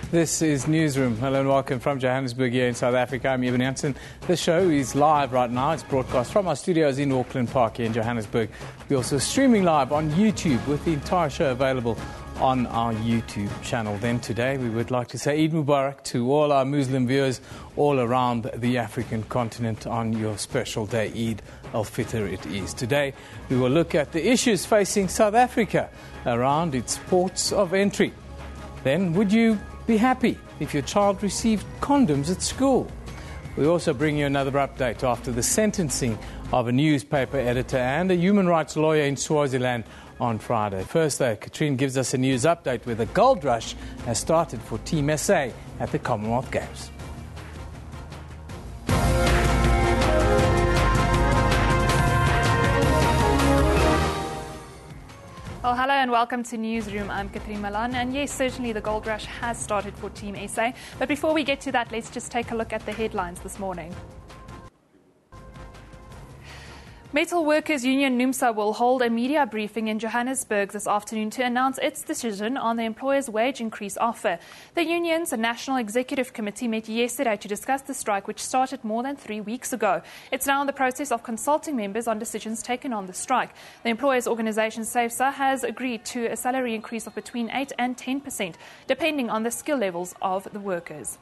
This is Newsroom. Hello and welcome from Johannesburg here in South Africa. I'm Eben Jansen. The show is live right now. It's broadcast from our studios in Auckland Park here in Johannesburg. We're also streaming live on YouTube with the entire show available on our YouTube channel. Then today we would like to say Eid Mubarak to all our Muslim viewers all around the African continent on your special day, Eid al-Fitr it is. Today we will look at the issues facing South Africa around its ports of entry. Then, would you be happy if your child received condoms at school? We also bring you another update after the sentencing of a newspaper editor and a human rights lawyer in Swaziland on Friday. First, though, Katrine gives us a news update where the gold rush has started for Team SA at the Commonwealth Games. Well, hello and welcome to Newsroom. I'm Katrine Malan, and yes, certainly the gold rush has started for Team SA. But before we get to that, let's just take a look at the headlines this morning. Metal Workers Union NUMSA will hold a media briefing in Johannesburg this afternoon to announce its decision on the employer's wage increase offer. The union's National Executive Committee met yesterday to discuss the strike, which started more than 3 weeks ago. It's now in the process of consulting members on decisions taken on the strike. The employers' organisation SABC has agreed to a salary increase of between 8 and 10%, depending on the skill levels of the workers.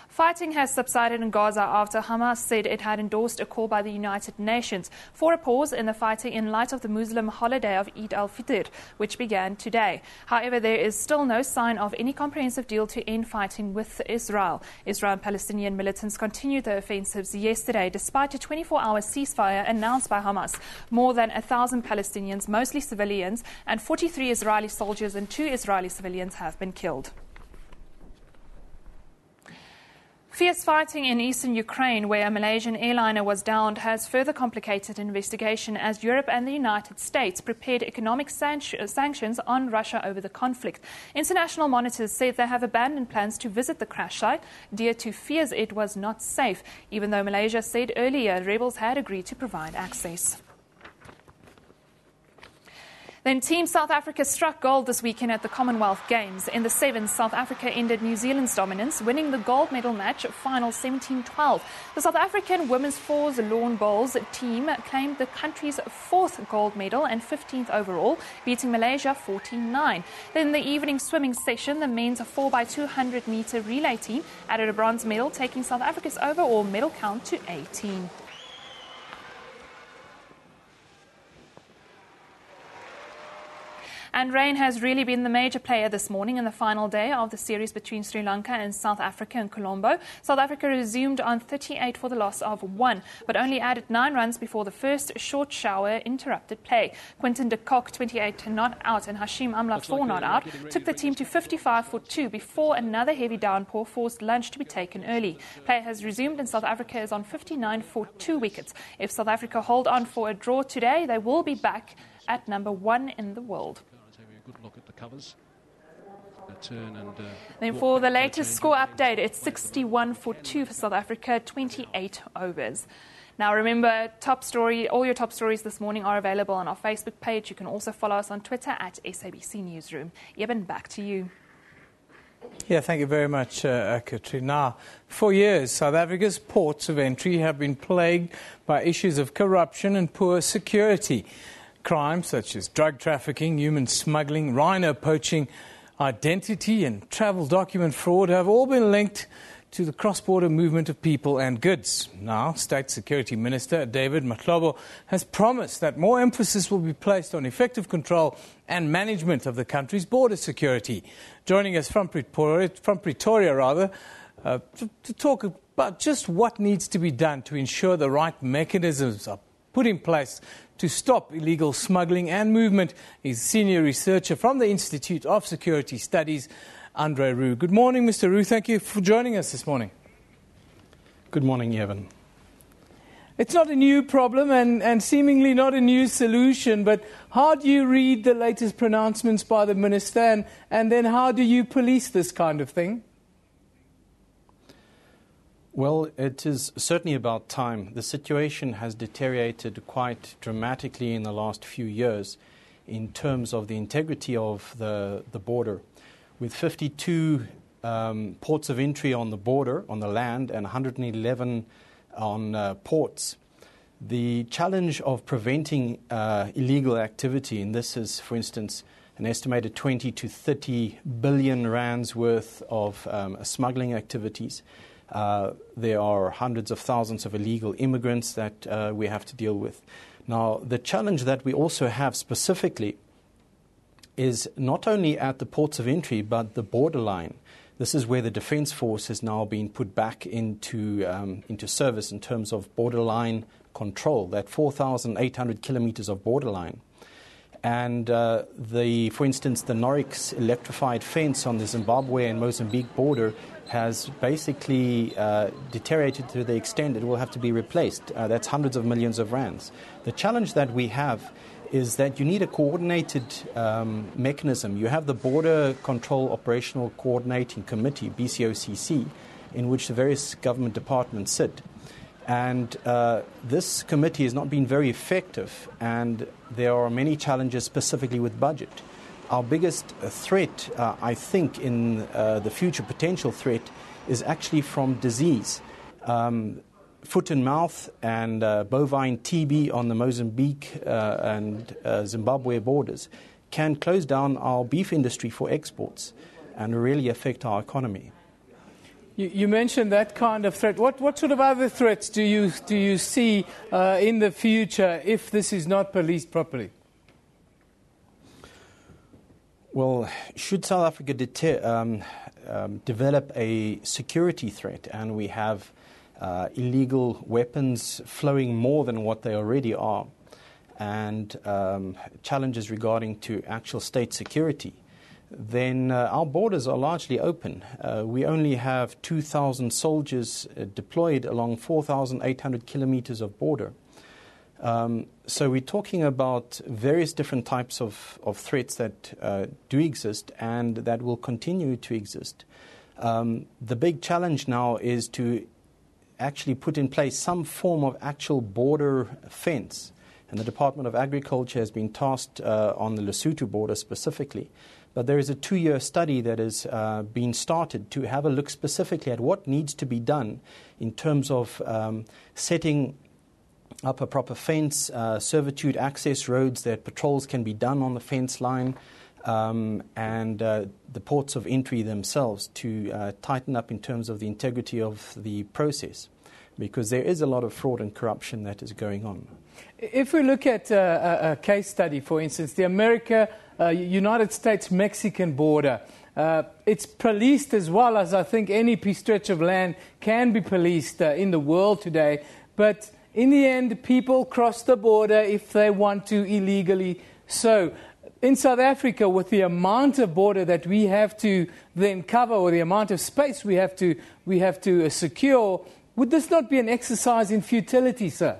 Fighting has subsided in Gaza after Hamas said it had endorsed a call by the United Nations for a pause in the fighting in light of the Muslim holiday of Eid al-Fitr, which began today. However, there is still no sign of any comprehensive deal to end fighting with Israel. Israel and Palestinian militants continued their offensives yesterday, despite a 24-hour ceasefire announced by Hamas. More than 1,000 Palestinians, mostly civilians, and 43 Israeli soldiers and 2 Israeli civilians have been killed. Fierce fighting in eastern Ukraine, where a Malaysian airliner was downed, has further complicated investigation as Europe and the United States prepared economic sanctions on Russia over the conflict. International monitors said they have abandoned plans to visit the crash site due to fears it was not safe, even though Malaysia said earlier rebels had agreed to provide access. Then Team South Africa struck gold this weekend at the Commonwealth Games. In the sevens, South Africa ended New Zealand's dominance, winning the gold medal match final 17-12. The South African women's fours lawn bowls team claimed the country's 4th gold medal and 15th overall, beating Malaysia 14-9. Then in the evening swimming session, the men's 4x200 metre relay team added a bronze medal, taking South Africa's overall medal count to 18. And rain has really been the major player this morning in the final day of the series between Sri Lanka and South Africa in Colombo. South Africa resumed on 38 for the loss of 1, but only added 9 runs before the first short shower interrupted play. Quinton de Kock, 28 not out, and Hashim Amla, 4 not out, took the team to 55 for 2 before another heavy downpour forced lunch to be taken early. Play has resumed and South Africa is on 59 for 2 wickets. If South Africa hold on for a draw today, they will be back at number 1 in the world. Good look at the covers. Then for the latest score update, it's 61 for 2 for South Africa, 28 overs. Now remember, all your top stories this morning are available on our Facebook page. You can also follow us on Twitter at SABC Newsroom. Eben, back to you. Yeah, thank you very much, Katrina. Now, for years, South Africa's ports of entry have been plagued by issues of corruption and poor security. Crimes such as drug trafficking, human smuggling, rhino poaching, identity and travel document fraud have all been linked to the cross-border movement of people and goods. Now, State Security Minister David Mahlobo has promised that more emphasis will be placed on effective control and management of the country's border security. Joining us from Pretoria, to talk about just what needs to be done to ensure the right mechanisms are put in place to stop illegal smuggling and movement is senior researcher from the Institute of Security Studies, Andre Roux. Good morning, Mr. Roux. Thank you for joining us this morning. Good morning, Evan. It's not a new problem and seemingly not a new solution, but how do you read the latest pronouncements by the minister and then how do you police this kind of thing? Well, it is certainly about time. The situation has deteriorated quite dramatically in the last few years. in terms of the integrity of the border. With 52 ports of entry on the border, on the land, and 111 on ports, the challenge of preventing illegal activity, and this is, for instance, an estimated 20 to 30 billion rands worth of smuggling activities. There are hundreds of thousands of illegal immigrants that we have to deal with. Now, the challenge that we also have specifically is not only at the ports of entry, but the borderline. This is where the Defence Force has now been put back into service in terms of borderline control, that 4,800 kilometres of borderline. And for instance, the Norix electrified fence on the Zimbabwe and Mozambique border has basically deteriorated to the extent it will have to be replaced. That's hundreds of millions of rands. The challenge that we have is that you need a coordinated mechanism. You have the Border Control Operational Coordinating Committee, BCOCC, in which the various government departments sit. And this committee has not been very effective, and there are many challenges specifically with budget. Our biggest threat, I think, in the future potential threat, is actually from disease. Foot and mouth and bovine TB on the Mozambique and Zimbabwe borders can close down our beef industry for exports and really affect our economy. You mentioned that kind of threat. What sort of other threats do you see in the future if this is not policed properly? Well, should South Africa develop a security threat, and we have illegal weapons flowing more than what they already are, and challenges regarding to actual state security, then our borders are largely open. We only have 2,000 soldiers deployed along 4,800 kilometers of border. So we're talking about various different types of threats that do exist and that will continue to exist. The big challenge now is to actually put in place some form of actual border fence. And the Department of Agriculture has been tasked on the Lesotho border specifically. But there is a 2-year study that has been started to have a look specifically at what needs to be done in terms of setting up a proper fence, servitude access roads, that patrols can be done on the fence line, and the ports of entry themselves to tighten up in terms of the integrity of the process, because there is a lot of fraud and corruption that is going on. If we look at a case study, for instance, the United States-Mexican border, it's policed as well as I think any stretch of land can be policed in the world today. But in the end, people cross the border if they want to illegally. So in South Africa, with the amount of border that we have to then cover, or the amount of space we have to secure, would this not be an exercise in futility, sir?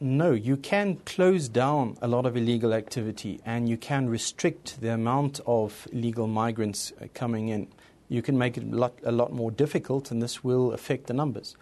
No, you can close down a lot of illegal activity, and you can restrict the amount of illegal migrants coming in. You can make it a lot more difficult, and this will affect the numbers.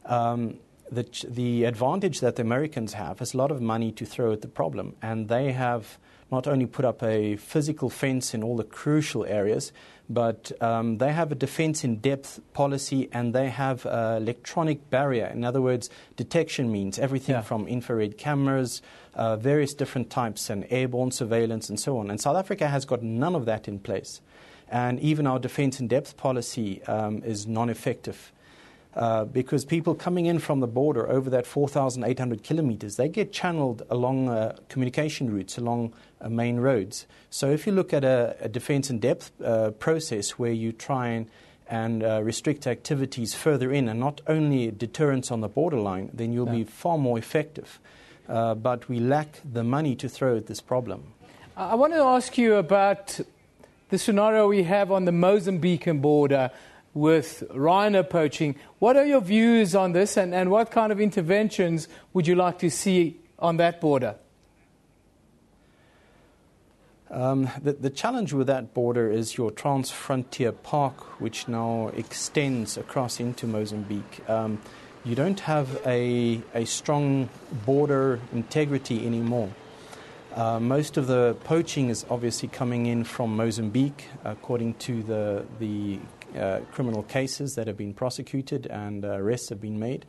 The advantage that the Americans have is a lot of money to throw at the problem, and they have not only put up a physical fence in all the crucial areas, but they have a defense-in-depth policy, and they have an electronic barrier. In other words, detection means everything from infrared cameras, various different types, and airborne surveillance, and so on. And South Africa has got none of that in place. And even our defense-in-depth policy is non-effective. Because people coming in from the border over that 4,800 kilometers, they get channeled along communication routes, along main roads. So if you look at a defense-in-depth process where you try and restrict activities further in, and not only deterrence on the borderline, then you'll be far more effective. But we lack the money to throw at this problem. I want to ask you about the scenario we have on the Mozambican border with rhino poaching. What are your views on this, and what kind of interventions would you like to see on that border? The challenge with that border is your Trans-Frontier Park, which now extends across into Mozambique. you don't have a strong border integrity anymore. Most of the poaching is obviously coming in from Mozambique, according to the criminal cases that have been prosecuted and arrests have been made.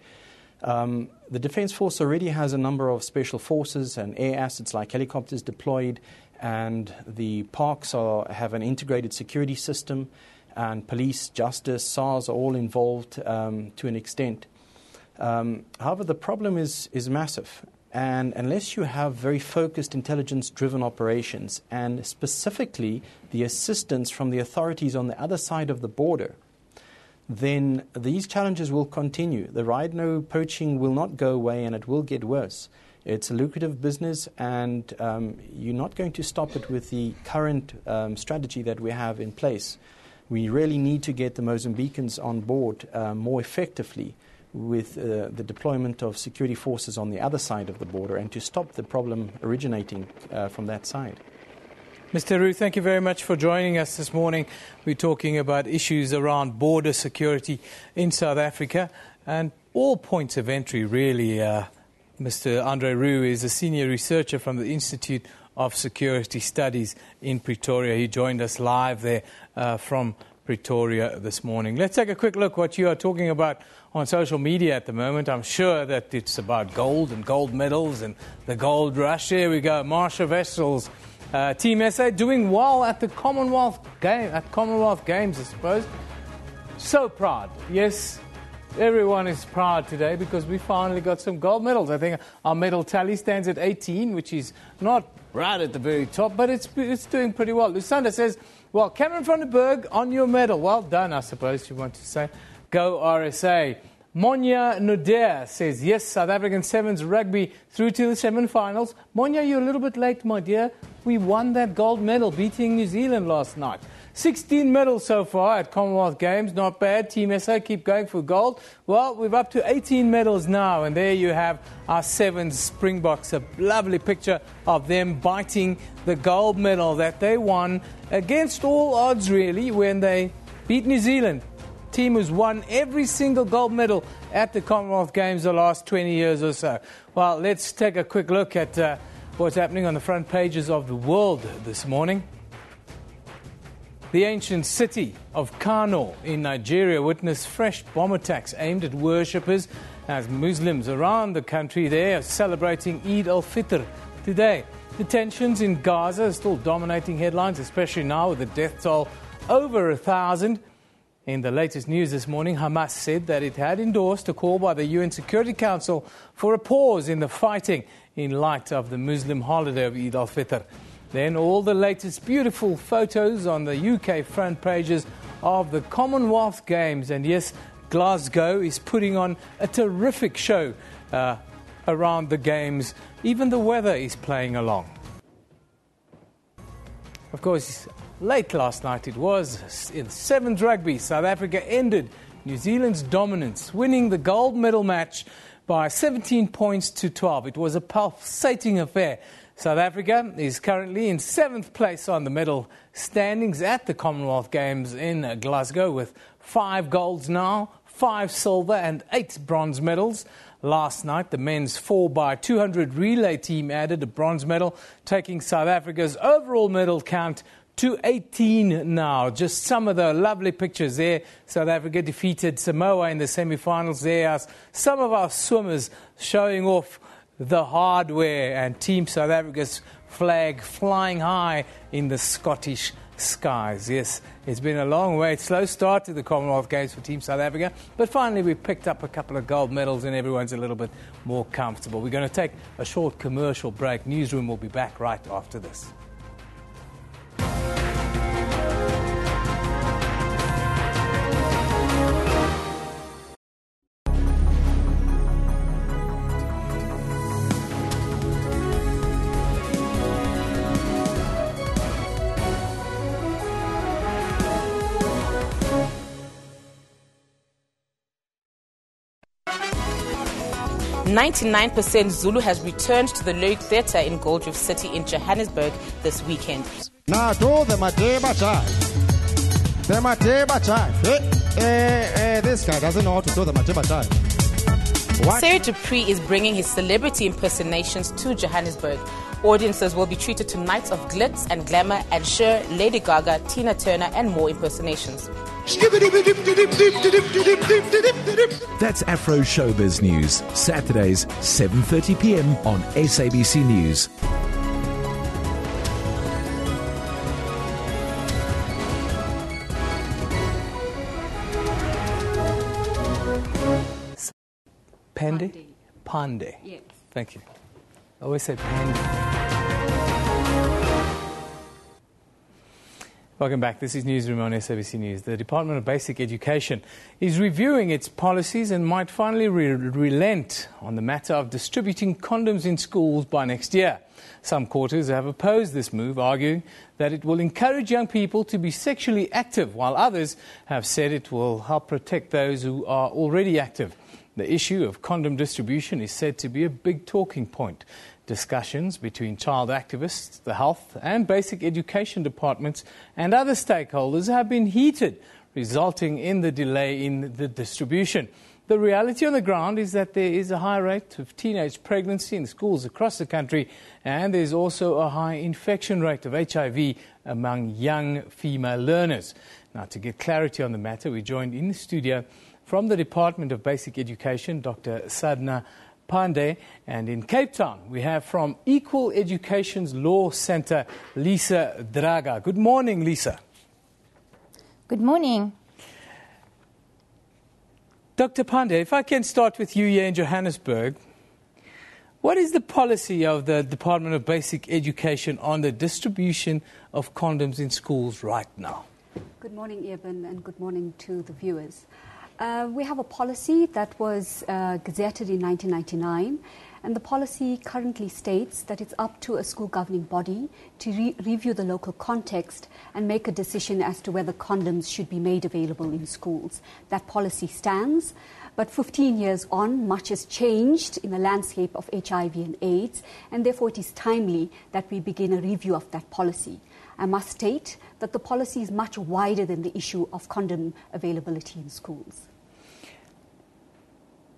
The Defence Force already has a number of special forces and air assets like helicopters deployed, and the parks have an integrated security system, and police, justice, SARS are all involved to an extent. However, the problem is massive, and unless you have very focused intelligence-driven operations and specifically the assistance from the authorities on the other side of the border, then these challenges will continue. The rhino poaching will not go away, and it will get worse. It's a lucrative business, and you're not going to stop it with the current strategy that we have in place. We really need to get the Mozambicans on board more effectively with the deployment of security forces on the other side of the border, and to stop the problem originating from that side. Mr. Roux, thank you very much for joining us this morning. We're talking about issues around border security in South Africa and all points of entry, really. Mr. Andre Roux is a senior researcher from the Institute of Security Studies in Pretoria. He joined us live there from Pretoria this morning. Let's take a quick look what you are talking about on social media at the moment. I'm sure that it's about gold and gold medals and the gold rush. Here we go. Marsha Vessel's Team SA doing well at the Commonwealth Games, I suppose. So proud. Yes, everyone is proud today because we finally got some gold medals. I think our medal tally stands at 18, which is not right at the very top, but it's doing pretty well. Lusanda says, well, Cameron van der Berg on your medal. Well done, I suppose you want to say. Go RSA. Monya Nodea says, yes, South African Sevens rugby through to the semi-finals. Monya, you're a little bit late, my dear. We won that gold medal, beating New Zealand last night. 16 medals so far at Commonwealth Games. Not bad. Team SA keep going for gold. Well, we're up to 18 medals now, and there you have our Sevens Springboks. A lovely picture of them biting the gold medal that they won against all odds, really, when they beat New Zealand. Team who's won every single gold medal at the Commonwealth Games the last 20 years or so. Well, let's take a quick look at what's happening on the front pages of the world this morning. The ancient city of Kano in Nigeria witnessed fresh bomb attacks aimed at worshippers as Muslims around the country there are celebrating Eid al-Fitr today. The tensions in Gaza are still dominating headlines, especially now with the death toll over 1,000. In the latest news this morning, Hamas said that it had endorsed a call by the UN Security Council for a pause in the fighting in light of the Muslim holiday of Eid al-Fitr. Then all the latest beautiful photos on the UK front pages of the Commonwealth Games. And yes, Glasgow is putting on a terrific show around the Games. Even the weather is playing along. Of course, late last night it was in Sevens rugby. South Africa ended New Zealand's dominance, winning the gold medal match by 17 points to 12. It was a pulsating affair. South Africa is currently in 7th place on the medal standings at the Commonwealth Games in Glasgow with 5 golds now, 5 silver and 8 bronze medals. Last night, the men's 4x200 relay team added a bronze medal, taking South Africa's overall medal count to 18 now. Just some of the lovely pictures there. South Africa defeated Samoa in the semi-finals. There are some of our swimmers showing off the hardware, and Team South Africa's flag flying high in the Scottish skies. Yes, it's been a long way. Slow start to the Commonwealth Games for Team South Africa, but finally we picked up a couple of gold medals and everyone's a little bit more comfortable. We're going to take a short commercial break. Newsroom will be back right after this. .99% Zulu has returned to the Loic Theatre in Gold Reef City in Johannesburg this weekend. Now do the Mateba Chai. The Mateba Chai. This guy doesn't know how to do the Mateba Chai. Sarah Dupree is bringing his celebrity impersonations to Johannesburg. Audiences will be treated to nights of glitz and glamour and Cher, Lady Gaga, Tina Turner and more impersonations. That's Afro Showbiz News, Saturdays 7:30 p.m. on SABC News. Pande. Yes. Thank you. I always say Pande. Welcome back. This is Newsroom on SABC News. The Department of Basic Education is reviewing its policies and might finally relent on the matter of distributing condoms in schools by next year. Some quarters have opposed this move, arguing that it will encourage young people to be sexually active, while others have said it will help protect those who are already active. The issue of condom distribution is said to be a big talking point. Discussions between child activists, the health and basic education departments and other stakeholders have been heated, resulting in the delay in the distribution. The reality on the ground is that there is a high rate of teenage pregnancy in schools across the country, and there's also a high infection rate of HIV among young female learners. Now, to get clarity on the matter, we joined in the studio from the Department of Basic Education, Dr. Sadhna Pande, and in Cape Town, we have from Equal Education's Law Centre, Lisa Draga. Good morning, Lisa. Good morning. Dr. Pande, if I can start with you here in Johannesburg, what is the policy of the Department of Basic Education on the distribution of condoms in schools right now? Good morning, Eben, and good morning to the viewers. We have a policy that was gazetted in 1999, and the policy currently states that it's up to a school governing body to review the local context and make a decision as to whether condoms should be made available in schools. That policy stands, but 15 years on, much has changed in the landscape of HIV and AIDS, and therefore it is timely that we begin a review of that policy. I must state that the policy is much wider than the issue of condom availability in schools.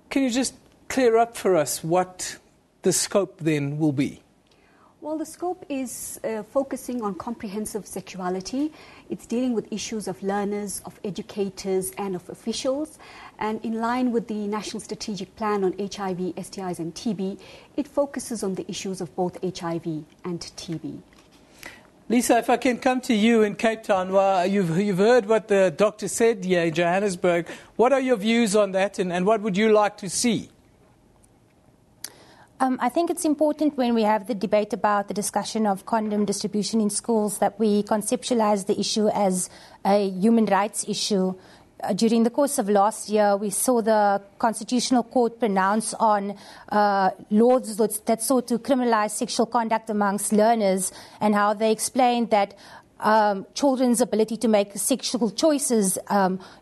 Can you just clear up for us what the scope then will be? Well, the scope is focusing on comprehensive sexuality. It's dealing with issues of learners, of educators and of officials. And in line with the National Strategic Plan on HIV, STIs and TB, it focuses on the issues of both HIV and TB. Lisa, if I can come to you in Cape Town, well, you've heard what the doctor said here in Johannesburg. What are your views on that, and what would you like to see? I think it's important when we have the debate about the discussion of condom distribution in schools that we conceptualize the issue as a human rights issue. During the course of last year, we saw the Constitutional Court pronounce on laws that sought to criminalize sexual conduct amongst learners, and how they explained that children's ability to make sexual choices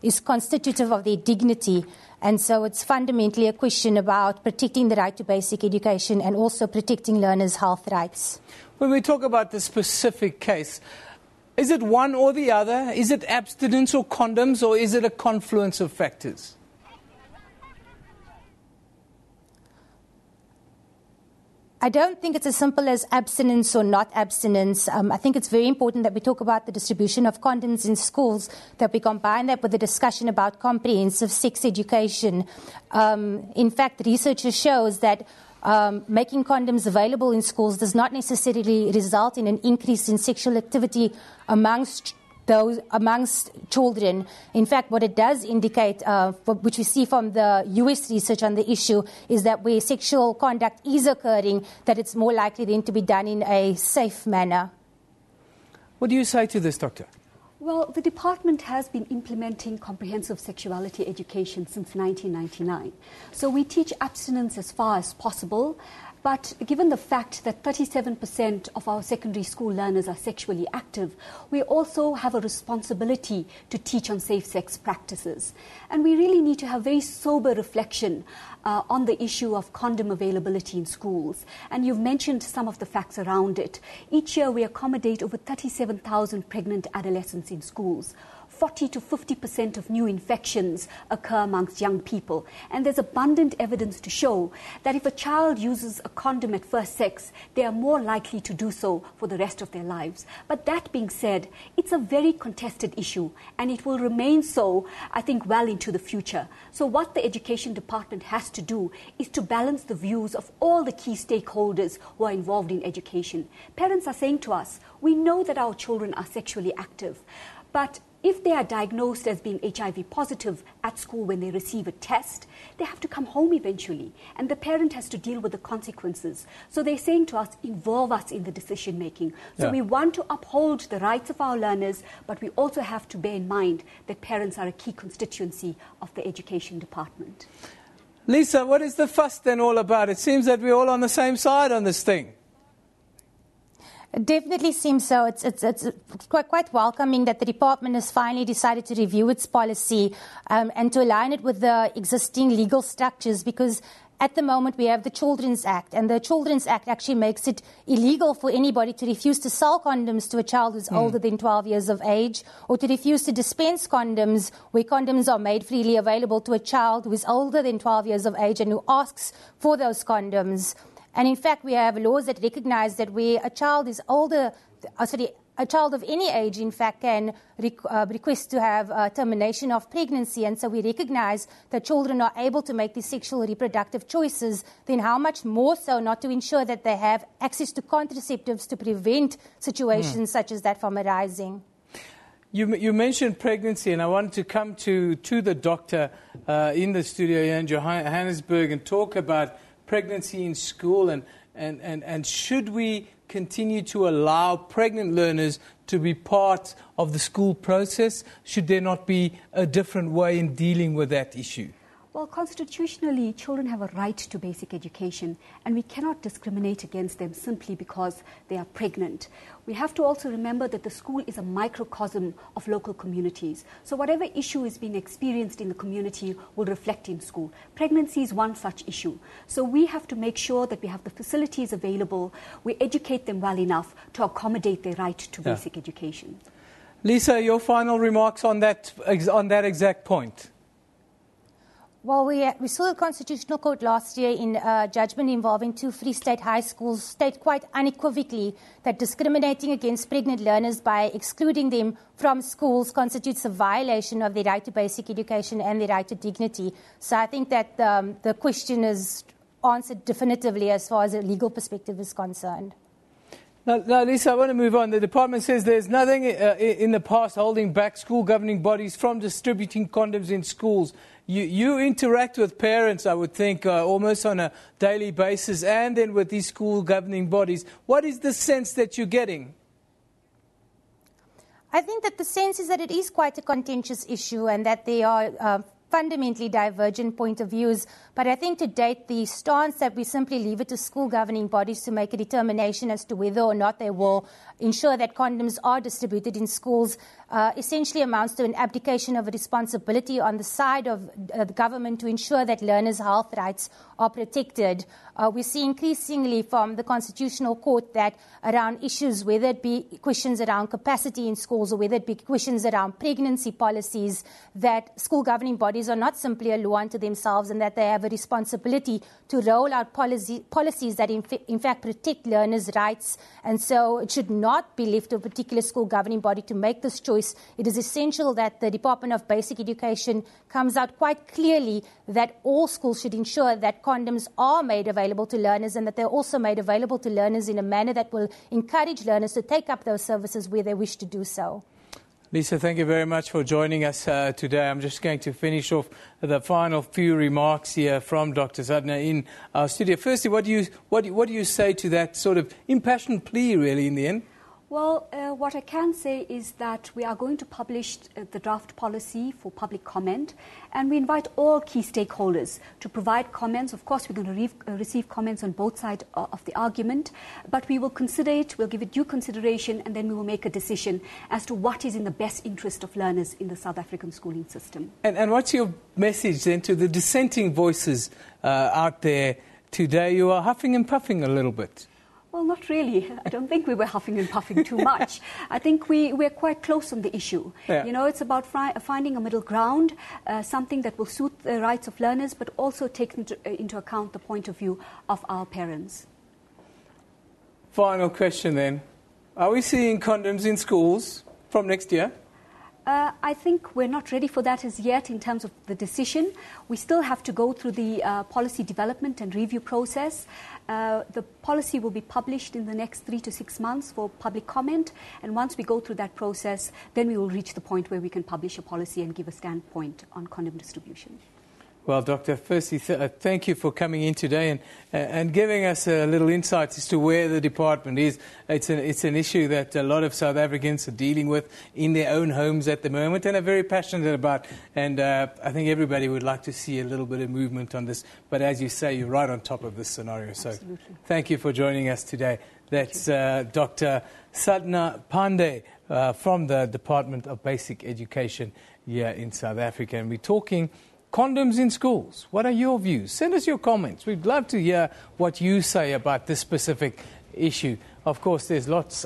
is constitutive of their dignity. And so it's fundamentally a question about protecting the right to basic education and also protecting learners' health rights. When we talk about the specific case, is it one or the other? Is it abstinence or condoms, or is it a confluence of factors? I don't think it's as simple as abstinence or not abstinence. I think it's very important that we talk about the distribution of condoms in schools, that we combine that with a discussion about comprehensive sex education. In fact, research shows that making condoms available in schools does not necessarily result in an increase in sexual activity amongst children. In fact, what it does indicate, which we see from the US research on the issue, is that where sexual conduct is occurring, that it's more likely then to be done in a safe manner. What do you say to this, Doctor? Well, the department has been implementing comprehensive sexuality education since 1999. So we teach abstinence as far as possible. But given the fact that 37% of our secondary school learners are sexually active, we also have a responsibility to teach on safe sex practices. And we really need to have very sober reflection on the issue of condom availability in schools. And you've mentioned some of the facts around it. Each year we accommodate over 37,000 pregnant adolescents in schools. 40 to 50% of new infections occur amongst young people. And there's abundant evidence to show that if a child uses a condom at first sex, they are more likely to do so for the rest of their lives. But that being said, it's a very contested issue, and it will remain so, I think, well into the future. So what the Education Department has to do is to balance the views of all the key stakeholders who are involved in education. Parents are saying to us, we know that our children are sexually active, but if they are diagnosed as being HIV positive at school when they receive a test, they have to come home eventually, and the parent has to deal with the consequences. So they're saying to us, involve us in the decision making. So we want to uphold the rights of our learners, but we also have to bear in mind that parents are a key constituency of the Education Department. Lisa, what is the fuss then all about? It seems that we're all on the same side on this thing. It definitely seems so. It's quite welcoming that the department has finally decided to review its policy and to align it with the existing legal structures, because at the moment we have the Children's Act, and the Children's Act actually makes it illegal for anybody to refuse to sell condoms to a child who's older than 12 years of age, or to refuse to dispense condoms where condoms are made freely available to a child who is older than 12 years of age and who asks for those condoms. And in fact, we have laws that recognize that where a child is older, a child of any age, in fact, can request to have termination of pregnancy. And so we recognize that children are able to make these sexual reproductive choices. Then how much more so not to ensure that they have access to contraceptives to prevent situations such as that from arising? You mentioned pregnancy, and I wanted to come to the doctor in the studio here in Johannesburg and talk about pregnancy in school, and should we continue to allow pregnant learners to be part of the school process? Should there not be a different way in dealing with that issue? Well, constitutionally, children have a right to basic education, and we cannot discriminate against them simply because they are pregnant. We have to also remember that the school is a microcosm of local communities. So whatever issue is being experienced in the community will reflect in school. Pregnancy is one such issue. So we have to make sure that we have the facilities available, we educate them well enough to accommodate their right to basic education. Lisa, your final remarks on that exact point. Well, we saw the Constitutional Court last year in a judgment involving 2 Free State high schools state quite unequivocally that discriminating against pregnant learners by excluding them from schools constitutes a violation of their right to basic education and their right to dignity. So I think that the question is answered definitively as far as a legal perspective is concerned. Now, Lisa, I want to move on. The department says there's nothing in the past holding back school governing bodies from distributing condoms in schools. You interact with parents, I would think, almost on a daily basis, and then with these school governing bodies. What is the sense that you're getting? I think that the sense is that it is quite a contentious issue and that they are fundamentally divergent point of views. But I think to date, the stance that we simply leave it to school governing bodies to make a determination as to whether or not they will ensure that condoms are distributed in schools essentially amounts to an abdication of a responsibility on the side of the government to ensure that learners' health rights are protected. We see increasingly from the Constitutional Court that around issues, whether it be questions around capacity in schools or whether it be questions around pregnancy policies, that school governing bodies are not simply a law unto themselves and that they have a responsibility to roll out policies that in fact protect learners' rights. And so it should not be left to a particular school governing body to make this choice. It is essential that the Department of Basic Education comes out quite clearly that all schools should ensure that condoms are made available to learners and that they're also made available to learners in a manner that will encourage learners to take up those services where they wish to do so. Lisa, thank you very much for joining us today. I'm just going to finish off the final few remarks here from Dr. Zadna in our studio. Firstly, what do you say to that sort of impassioned plea, really, in the end? Well, what I can say is that we are going to publish the draft policy for public comment, and we invite all key stakeholders to provide comments. Of course, we're going to receive comments on both sides of the argument, but we will consider it, we'll give it due consideration, and then we will make a decision as to what is in the best interest of learners in the South African schooling system. And what's your message then to the dissenting voices out there today? You are huffing and puffing a little bit. Well, not really. I don't think we were huffing and puffing too much. I think we're quite close on the issue. Yeah. You know, it's about finding a middle ground, something that will suit the rights of learners, but also take into account the point of view of our parents. Final question then. Are we seeing condoms in schools from next year? I think we're not ready for that as yet in terms of the decision. We still have to go through the policy development and review process. The policy will be published in the next 3 to 6 months for public comment. And once we go through that process, then we will reach the point where we can publish a policy and give a standpoint on condom distribution. Well, Dr. Firstly, thank you for coming in today and giving us a little insight as to where the department is. It's an issue that a lot of South Africans are dealing with in their own homes at the moment and are very passionate about. And I think everybody would like to see a little bit of movement on this. But as you say, you're right on top of this scenario. So Absolutely. Thank you for joining us today. That's Dr. Sadhna Pandey from the Department of Basic Education here in South Africa. And we're talking condoms in schools. What are your views? Send us your comments. We'd love to hear what you say about this specific issue. Of course, there's lots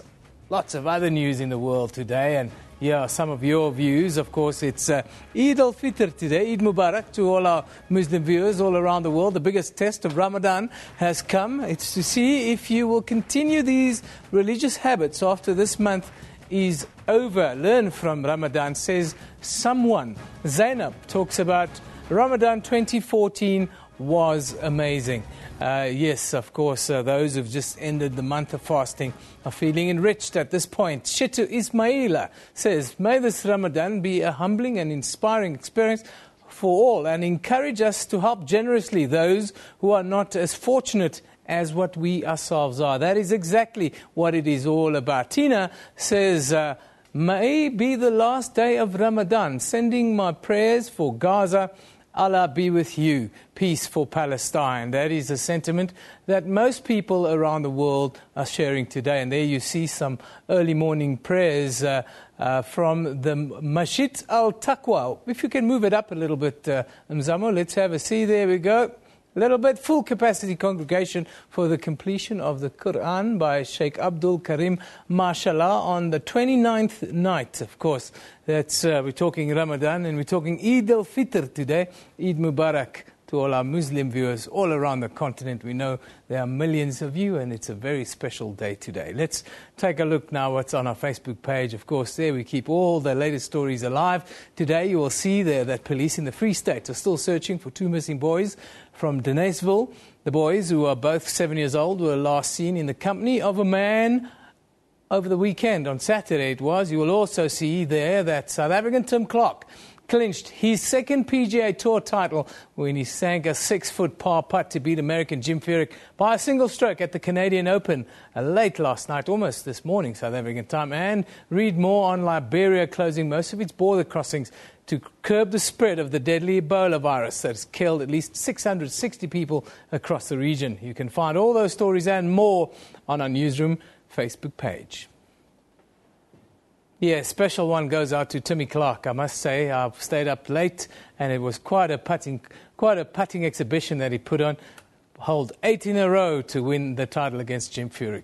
of other news in the world today, and here are some of your views. Of course, it's Eid al-Fitr today. Eid Mubarak to all our Muslim viewers all around the world. The biggest test of Ramadan has come. It's to see if you will continue these religious habits after this month is over. Learn from Ramadan, says someone. Zainab talks about Ramadan 2014 was amazing. Yes, of course, those who've just ended the month of fasting are feeling enriched at this point. Shitu Ismaila says, may this Ramadan be a humbling and inspiring experience for all and encourage us to help generously those who are not as fortunate as what we ourselves are. That is exactly what it is all about. Tina says, may be the last day of Ramadan, sending my prayers for Gaza. Allah be with you. Peace for Palestine. That is a sentiment that most people around the world are sharing today. And there you see some early morning prayers from the Masjid al-Taqwa. If you can move it up a little bit, Mzamo, let's have a see. There we go. A little bit full capacity congregation for the completion of the Quran by Sheikh Abdul Karim Mashallah on the 29th night. Of course, that's we're talking Ramadan and we're talking Eid al-Fitr today. Eid Mubarak to all our Muslim viewers all around the continent. We know there are millions of you and it's a very special day today. Let's take a look now what's on our Facebook page. Of course, there we keep all the latest stories alive. Today you will see there that police in the Free State are still searching for 2 missing boys from Denisville. The boys, who are both 7 years old, were last seen in the company of a man over the weekend. On Saturday it was. You will also see there that South African Tim Clark clinched his second PGA Tour title when he sank a 6-foot par putt to beat American Jim Furyk by a single stroke at the Canadian Open late last night, almost this morning, South African time. And read more on Liberia closing most of its border crossings to curb the spread of the deadly Ebola virus that has killed at least 660 people across the region. You can find all those stories and more on our Newsroom Facebook page. Yeah, special one goes out to Timmy Clark. I must say, I've stayed up late, and it was quite a putting exhibition that he put on. Hold 8 in a row to win the title against Jim Furyk.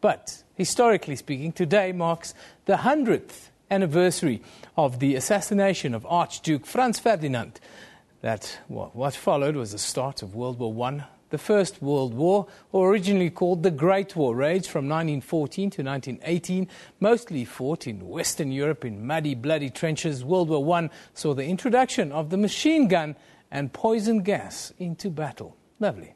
But historically speaking, today marks the 100th anniversary of the assassination of Archduke Franz Ferdinand. What followed was the start of World War I. The First World War, originally called the Great War, raged from 1914 to 1918, mostly fought in Western Europe in muddy, bloody trenches. World War I saw the introduction of the machine gun and poison gas into battle. Lovely.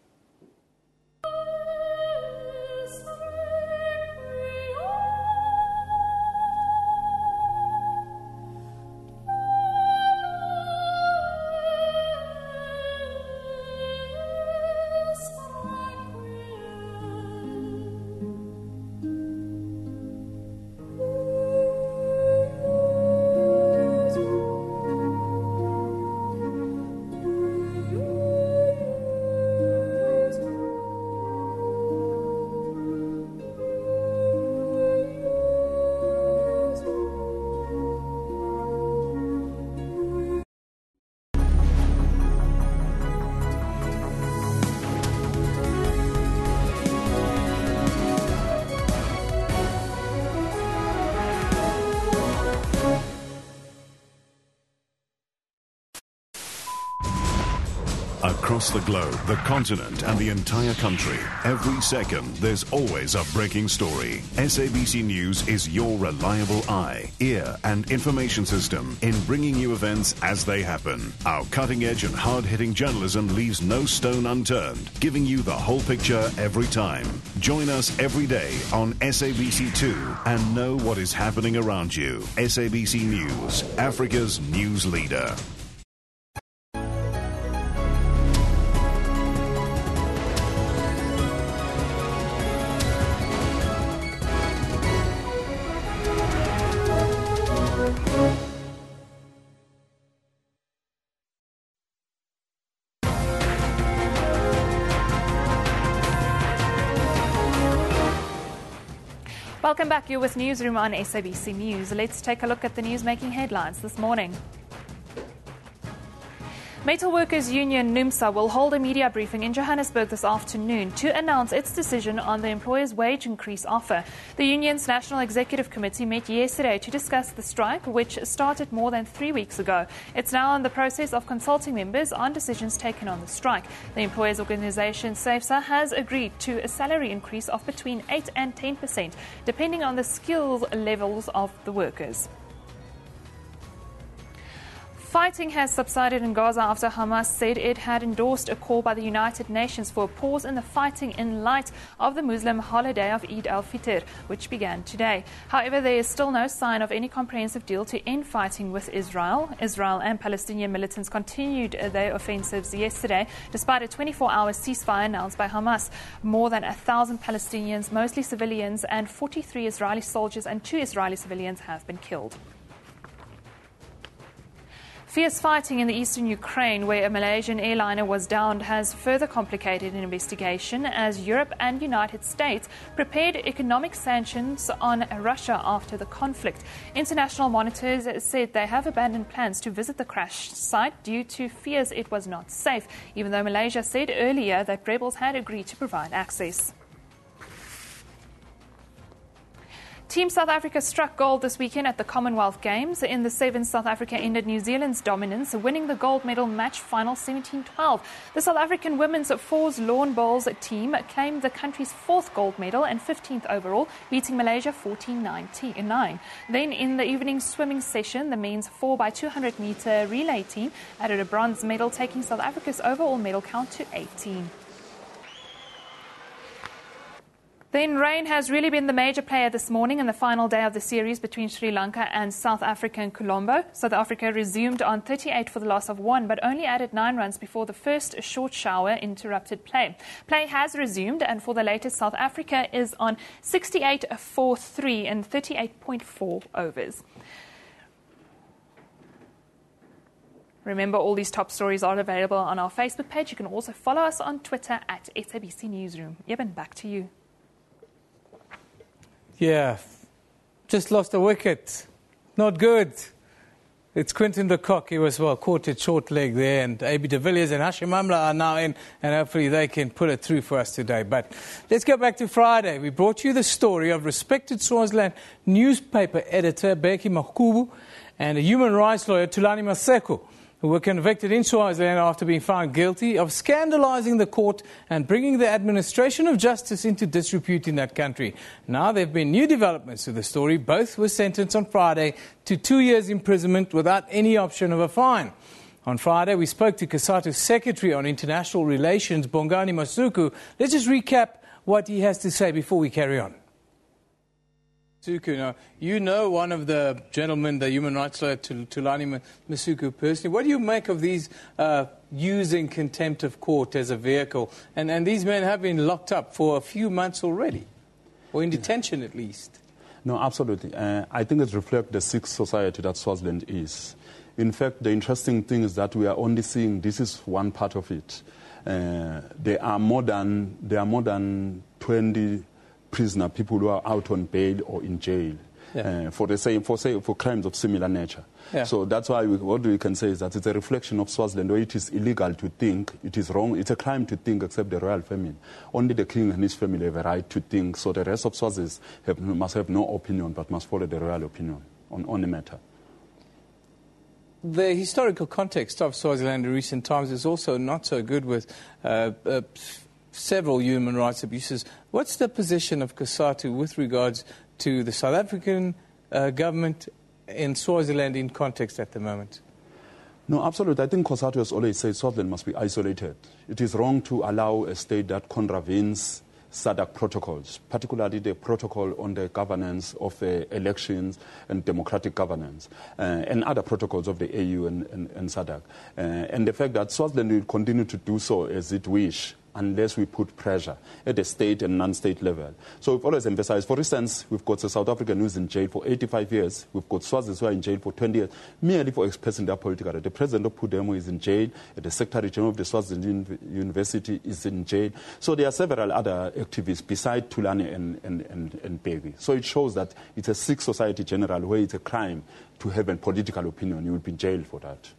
Across the globe, the continent and the entire country, every second there's always a breaking story. SABC News is your reliable eye, ear and information system in bringing you events as they happen. Our cutting-edge and hard-hitting journalism leaves no stone unturned, giving you the whole picture every time. Join us every day on SABC2 and know what is happening around you. SABC News, Africa's news leader. Welcome back. You're with Newsroom on SABC News. Let's take a look at the news-making headlines this morning. Metal Workers Union NUMSA will hold a media briefing in Johannesburg this afternoon to announce its decision on the employer's wage increase offer. The union's National Executive Committee met yesterday to discuss the strike, which started more than 3 weeks ago. It's now in the process of consulting members on decisions taken on the strike. The employers' organisation, SABC, has agreed to a salary increase of between 8 and 10%, depending on the skills levels of the workers. Fighting has subsided in Gaza after Hamas said it had endorsed a call by the United Nations for a pause in the fighting in light of the Muslim holiday of Eid al-Fitr, which began today. However, there is still no sign of any comprehensive deal to end fighting with Israel. Israel and Palestinian militants continued their offensives yesterday, despite a 24-hour ceasefire announced by Hamas. More than 1,000 Palestinians, mostly civilians, and 43 Israeli soldiers and 2 Israeli civilians have been killed. Fierce fighting in the eastern Ukraine, where a Malaysian airliner was downed, has further complicated an investigation as Europe and United States prepared economic sanctions on Russia after the conflict. International monitors said they have abandoned plans to visit the crash site due to fears it was not safe, even though Malaysia said earlier that rebels had agreed to provide access. Team South Africa struck gold this weekend at the Commonwealth Games. In the sevens, South Africa ended New Zealand's dominance, winning the gold medal match final 17-12. The South African women's fours lawn bowls team claimed the country's 4th gold medal and 15th overall, beating Malaysia 14-9. Then in the evening swimming session, the men's 4x200-metre relay team added a bronze medal, taking South Africa's overall medal count to 18. Then rain has really been the major player this morning in the final day of the series between Sri Lanka and South Africa in Colombo. South Africa resumed on 38 for the loss of 1, but only added 9 runs before the first short shower interrupted play. Play has resumed, and for the latest, South Africa is on 68 for 3 in 38.4 overs. Remember, all these top stories are available on our Facebook page. You can also follow us on Twitter at SABC Newsroom. Eben, back to you. Yeah, just lost a wicket. Not good. It's Quinton de Kock. He was, caught at short leg there. And AB de Villiers and Hashim Amla are now in. And hopefully they can pull it through for us today. But let's go back to Friday. We brought you the story of respected Swaziland newspaper editor Beki Makubu and a human rights lawyer Tulani Maseko, who were convicted in Swaziland after being found guilty of scandalizing the court and bringing the administration of justice into disrepute in that country. Now there have been new developments to the story. Both were sentenced on Friday to 2 years imprisonment without any option of a fine. On Friday, we spoke to COSATU's Secretary on International Relations, Bongani Masuku. Let's just recap what he has to say before we carry on. Masuku, now, you know one of the gentlemen, the human rights lawyer, Tulani Masuku, personally. What do you make of these using contempt of court as a vehicle? And these men have been locked up for a few months already, or in detention at least. No, absolutely. I think it reflects the sick society that Swaziland is. In fact, the interesting thing is that we are only seeing this is one part of it. There are more than 20 prisoner, people who are out on bail or in jail for crimes of similar nature. Yeah. So that's why what we can say is that it's a reflection of Swaziland, where it is illegal to think, it is wrong, it's a crime to think except the royal family. Only the king and his family have a right to think, so the rest of Swazis must have no opinion but must follow the royal opinion on the matter. the historical context of Swaziland in recent times is also not so good with several human rights abuses. What's the position of COSATU with regards to the South African government in Swaziland in context at the moment? No, absolutely. I think COSATU has always said Swaziland must be isolated. It is wrong to allow a state that contravenes SADC protocols, particularly the protocol on the governance of elections and democratic governance, and other protocols of the AU and SADC. And the fact that Swaziland will continue to do so as it wish, unless we put pressure at the state and non-state level. So we've always emphasized, for instance, we've got the South African who is in jail for 85 years. We've got Swazis who are in jail for 20 years, merely for expressing their political right. The president of Pudemo is in jail. The secretary general of the Swaziland University is in jail. So there are several other activists besides Tulani and Begi. So it shows that it's a sick society general where it's a crime to have a political opinion. You will be in jail for that.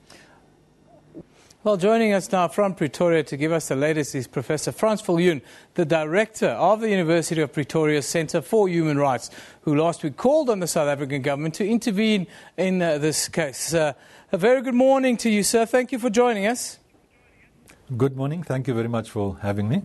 Well, joining us now from Pretoria to give us the latest is Professor Frans Viljoen, the director of the University of Pretoria's Centre for Human Rights, who last week called on the South African government to intervene in this case. A very good morning to you, sir. Thank you for joining us. Good morning. Thank you very much for having me.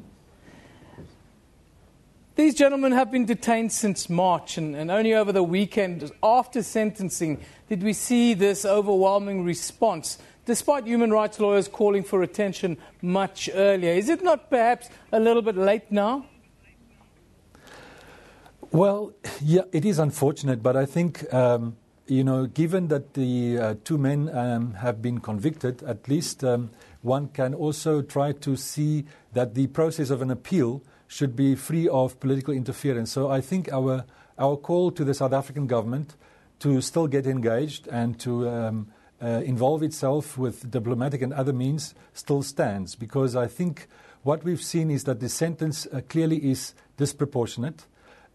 These gentlemen have been detained since March, and only over the weekend, after sentencing, did we see this overwhelming response, despite human rights lawyers calling for attention much earlier. Is it not perhaps a little bit late now? Well, yeah, it is unfortunate, but I think, given that the two men have been convicted, at least one can also try to see that the process of an appeal should be free of political interference. So I think our call to the South African government to still get engaged and to involve itself with diplomatic and other means still stands, because I think what we've seen is that the sentence clearly is disproportionate.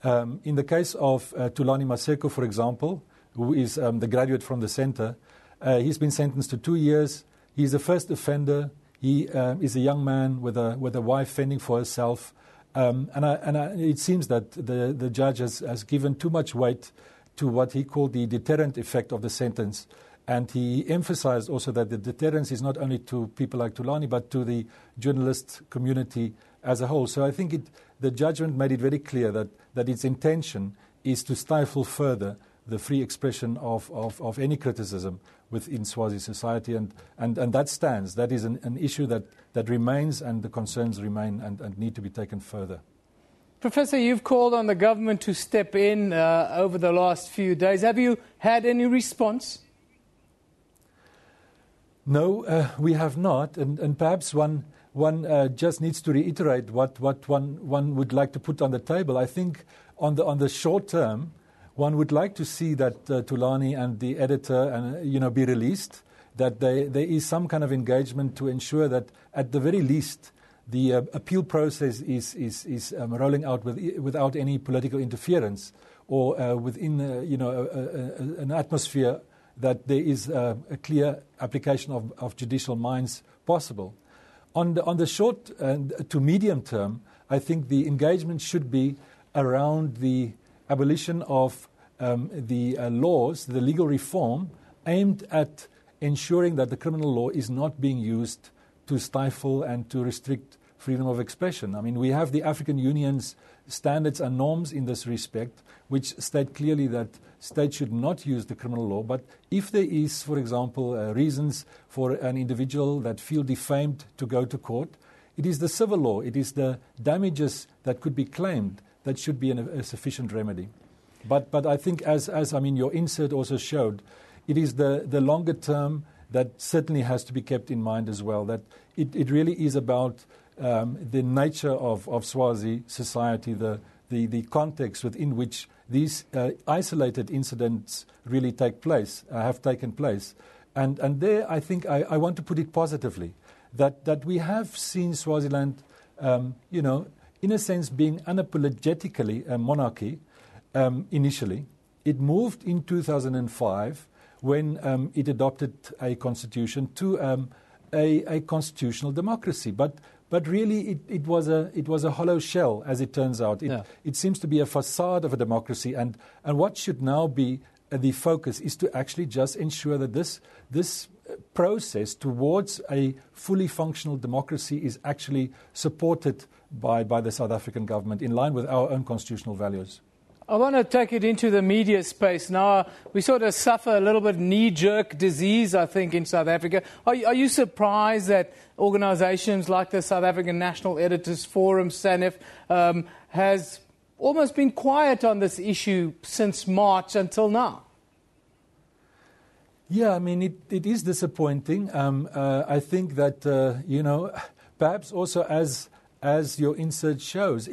In the case of Thulani Maseko, for example, who is the graduate from the centre, he's been sentenced to 2 years. He's the first offender. He is a young man with a wife fending for herself. It seems that the judge has given too much weight to what he called the deterrent effect of the sentence. And he emphasized also that the deterrence is not only to people like Thulani, but to the journalist community as a whole. So I think the judgment made it very clear that its intention is to stifle further the free expression of any criticism within Swazi society. And that stands. That is an issue that remains, and the concerns remain and need to be taken further. Professor, you've called on the government to step in over the last few days. Have you had any response? No, we have not, and perhaps one just needs to reiterate what one would like to put on the table. I think on the short term, one would like to see that Thulani and the editor be released, that there is some kind of engagement to ensure that at the very least the appeal process is rolling out without any political interference, or within an atmosphere that there is a clear application of judicial minds possible. On the short to medium term, I think the engagement should be around the abolition of the laws, the legal reform, aimed at ensuring that the criminal law is not being used to stifle and to restrict freedom of expression. I mean, we have the African Union's standards and norms in this respect, which state clearly that states should not use the criminal law. But if there is, for example, reasons for an individual that feel defamed to go to court, it is the civil law, it is the damages that could be claimed that should be a sufficient remedy. But I think, as your insert also showed, it is the longer term that certainly has to be kept in mind as well, that it really is about the nature of Swazi society, the context within which these isolated incidents really have taken place. And there, I think, I want to put it positively, that we have seen Swaziland, in a sense, being unapologetically a monarchy initially. It moved in 2005 when it adopted a constitution to a constitutional democracy. But really, it was a hollow shell, as it turns out. It seems to be a facade of a democracy, and what should now be the focus is to actually just ensure that this process towards a fully functional democracy is actually supported by the South African government in line with our own constitutional values. I want to take it into the media space now. We sort of suffer a little bit knee-jerk disease, I think, in South Africa. Are you surprised that organisations like the South African National Editors Forum, SANEF, has almost been quiet on this issue since March until now? Yeah, I mean, it is disappointing. I think that, perhaps also as your insert shows,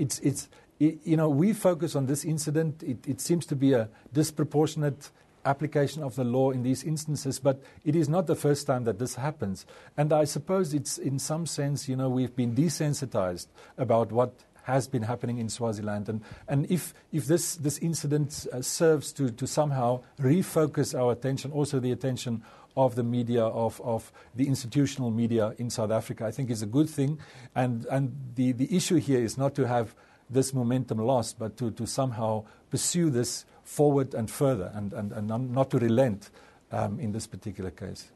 we focus on this incident. It seems to be a disproportionate application of the law in these instances, but it is not the first time that this happens. And I suppose it's, in some sense, we've been desensitized about what has been happening in Swaziland. And if this incident serves to somehow refocus our attention, also the attention of the media, of the institutional media in South Africa, I think is a good thing. And the issue here is not to have this momentum lost, but to somehow pursue this forward and further and not to relent in this particular case.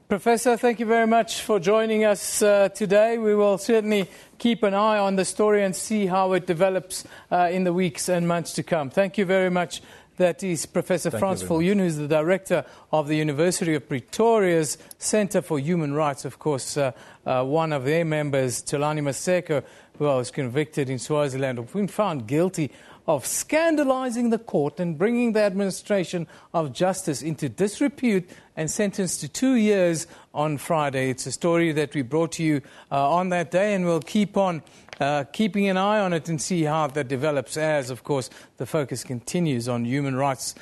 Professor, thank you very much for joining us today. We will certainly keep an eye on the story and see how it develops in the weeks and months to come. Thank you very much. That is Professor Frans Viljoen, who's the director of the University of Pretoria's Centre for Human Rights. Of course, one of their members, Thulani Maseko, who was convicted in Swaziland, have been found guilty of scandalizing the court and bringing the administration of justice into disrepute and sentenced to 2 years on Friday. It's a story that we brought to you on that day, and we'll keep on keeping an eye on it and see how that develops as, of course, the focus continues on human rights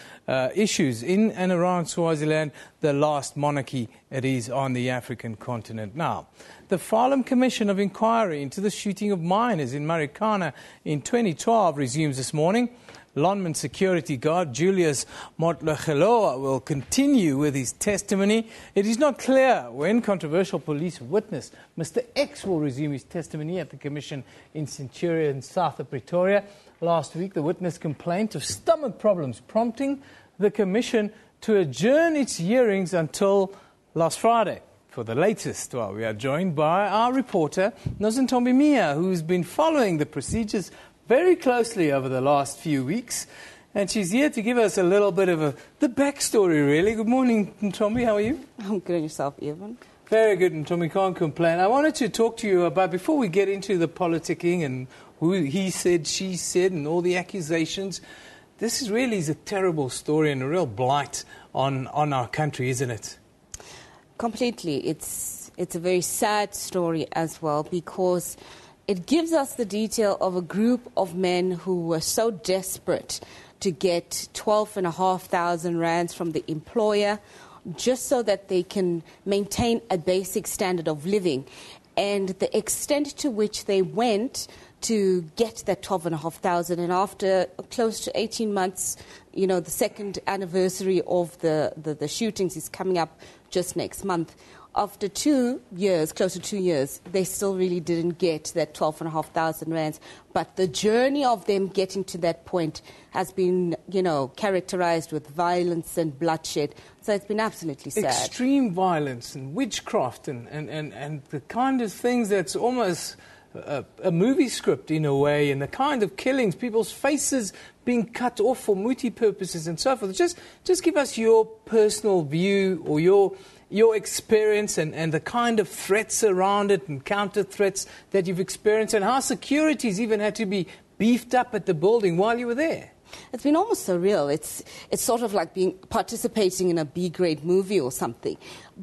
issues in and around Swaziland, the last monarchy it is on the African continent. Now, the Farlam Commission of Inquiry into the shooting of miners in Marikana in 2012 resumes this morning. Lonman security guard Julius Motlogeloa will continue with his testimony. It is not clear when controversial police witness Mr. X will resume his testimony at the commission in Centurion, south of Pretoria. Last week, the witness complained of stomach problems, prompting the commission to adjourn its hearings until last Friday. For the latest, we are joined by our reporter, Nozintombi Mia, who's been following the procedures very closely over the last few weeks. And she's here to give us a little bit of the backstory, really. Good morning, Ntombi. How are you? I'm good. And yourself, Eben? Very good, Ntombi. Can't complain. I wanted to talk to you about, before we get into the politicking and who he said, she said, and all the accusations, this is really a terrible story and a real blight on our country, isn't it? Completely. It's a very sad story as well, because it gives us the detail of a group of men who were so desperate to get 12,500 rands from the employer just so that they can maintain a basic standard of living. And the extent to which they went to get that 12,500, and after close to 18 months, the second anniversary of the shootings is coming up just next month. After 2 years, close to 2 years, they still really didn't get that 12,500 rands. But the journey of them getting to that point has been, characterized with violence and bloodshed. So it's been absolutely sad. Extreme violence and witchcraft and the kind of things that's almost a movie script in a way, and the kind of killings, people's faces being cut off for muti purposes and so forth. Just give us your personal view or your experience and the kind of threats around it and counter threats that you've experienced, and how securities even had to be beefed up at the building while you were there. It's been almost surreal. It's sort of like participating in a B-grade movie or something.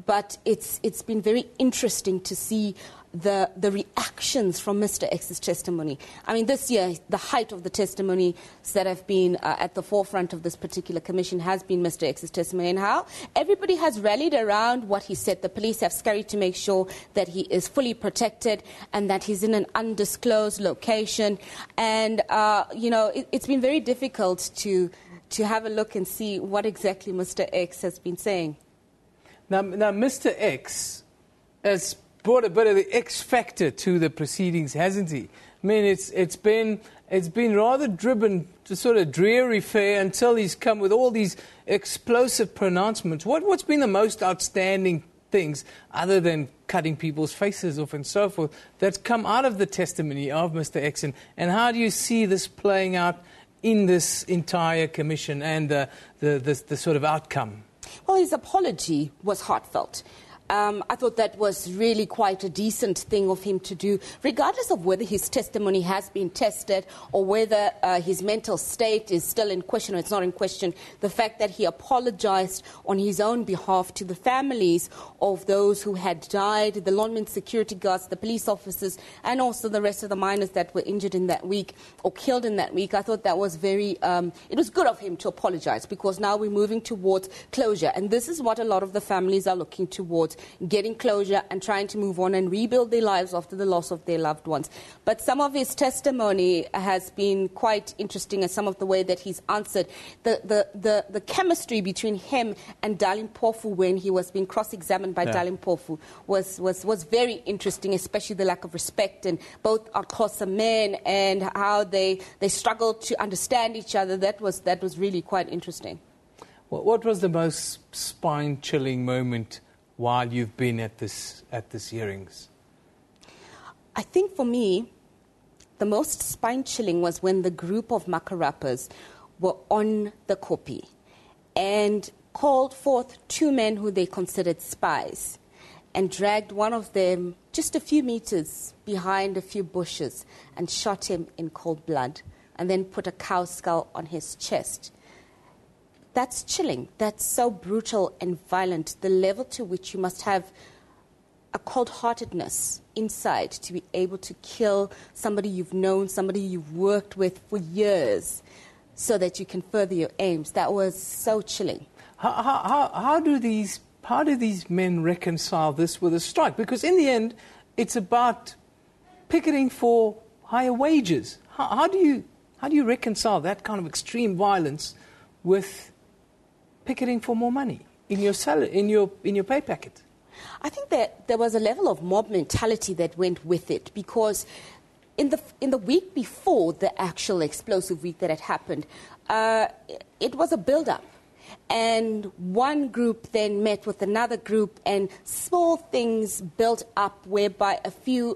But it's been very interesting to see the reactions from Mr. X's testimony. I mean, this year, the height of the testimonies that have been at the forefront of this particular commission has been Mr. X's testimony, and how everybody has rallied around what he said. The police have scurried to make sure that he is fully protected and that he's in an undisclosed location. And, it's been very difficult to have a look and see what exactly Mr. X has been saying. Now Mr. X, as brought a bit of the X factor to the proceedings, hasn't he? I mean, it's been rather driven to sort of dreary fare until he's come with all these explosive pronouncements. What's been the most outstanding things, other than cutting people's faces off and so forth, that's come out of the testimony of Mr. X? And how do you see this playing out in this entire commission and the sort of outcome? Well, his apology was heartfelt. I thought that was really quite a decent thing of him to do, regardless of whether his testimony has been tested or whether his mental state is still in question or it's not in question. The fact that he apologized on his own behalf to the families of those who had died, the linemen, security guards, the police officers, and also the rest of the miners that were injured in that week or killed in that week. I thought that was very, it was good of him to apologize, because now we're moving towards closure. And this is what a lot of the families are looking towards, getting closure and trying to move on and rebuild their lives after the loss of their loved ones. But some of his testimony has been quite interesting, and some of the way that he's answered. The chemistry between him and Darlene Pofu when he was being cross-examined by Darlene Pofu was very interesting, especially the lack of respect, and both are Xhosa men and how they struggled to understand each other. That was really quite interesting. What was the most spine-chilling moment while you've been at this hearings? I think for me, the most spine-chilling was when the group of Makarapas were on the kopi and called forth two men who they considered spies and dragged one of them just a few meters behind a few bushes and shot him in cold blood, and then put a cow skull on his chest. That's chilling. That's so brutal and violent, the level to which you must have a cold-heartedness inside to be able to kill somebody you've known, somebody you've worked with for years, so that you can further your aims. That was so chilling. How do these men reconcile this with a strike? Because in the end, it's about picketing for higher wages. How do you reconcile that kind of extreme violence with picketing for more money in your salary, in your pay packet? I think that there was a level of mob mentality that went with it, because in the week before the actual explosive week that had happened, it was a build-up. And one group then met with another group, and small things built up whereby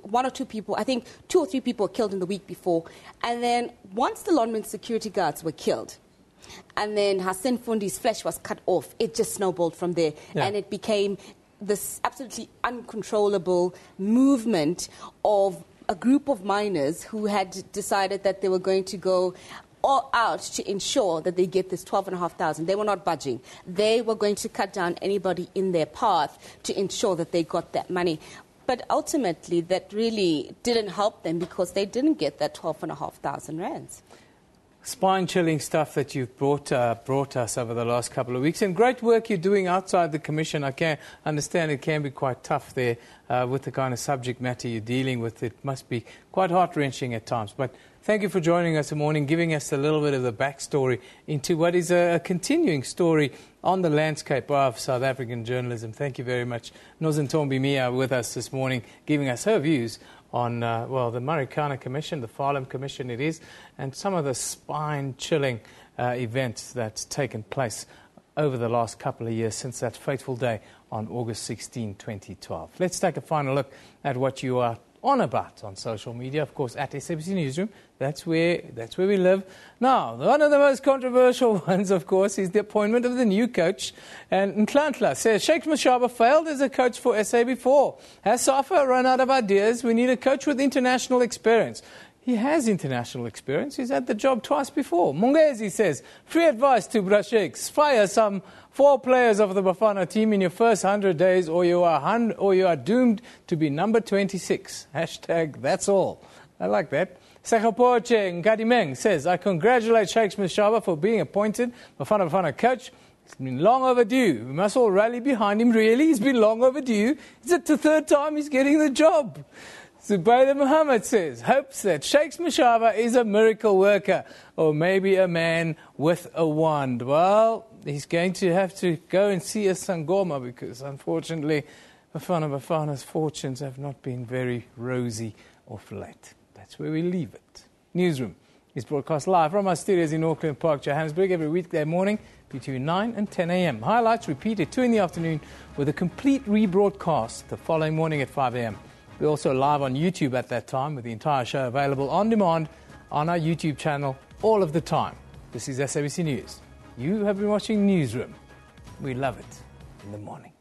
one or two people, I think 2 or 3 people were killed in the week before. And then once the linemen security guards were killed, and then Hassan Fundi's flesh was cut off, it just snowballed from there. Yeah. And it became this absolutely uncontrollable movement of a group of miners who had decided that they were going to go all out to ensure that they get this 12,500. They were not budging. They were going to cut down anybody in their path to ensure that they got that money. But ultimately, that really didn't help them, because they didn't get that 12,500 rands. Spine-chilling stuff that you've brought us over the last couple of weeks, and great work you're doing outside the Commission. I can understand it can be quite tough there with the kind of subject matter you're dealing with. It must be quite heart-wrenching at times. But thank you for joining us this morning, giving us a little bit of the backstory into what is a continuing story on the landscape of South African journalism. Thank you very much. Nozintombi Mia with us this morning, giving us her views on, the Marikana Commission, the Farlam Commission it is, and some of the spine-chilling events that's taken place over the last couple of years since that fateful day on August 16, 2012. Let's take a final look at what you are on about on social media, of course, at SABC Newsroom. That's where we live. Now, one of the most controversial ones, of course, is the appointment of the new coach. And Nklantla says, Shakes Mashaba failed as a coach for SAB4. Has Safa run out of ideas? We need a coach with international experience. He has international experience. He's had the job twice before. Mungezi says, free advice to Brashakes. Fire some 4 players of the Bafana team in your first 100 days, or you are doomed to be number 26. Hashtag that's all. I like that. Sekhapoche Nkadimeng says, I congratulate Shakes Mashaba for being appointed Bafana coach. It's been long overdue. We must all rally behind him, really. He's been long overdue. Is it the 3rd time he's getting the job? Zubaydah Muhammad says, hopes that Shakes Mashaba is a miracle worker, or maybe a man with a wand. Well, he's going to have to go and see a Sangoma, because unfortunately Bafana's fortunes have not been very rosy of late. That's where we leave it. Newsroom is broadcast live from our studios in Auckland Park, Johannesburg, every weekday morning between 9 and 10 a.m. Highlights repeated 2 in the afternoon with a complete rebroadcast the following morning at 5 a.m. We're also live on YouTube at that time with the entire show available on demand on our YouTube channel all of the time. This is SABC News. You have been watching Newsroom. We love it in the morning.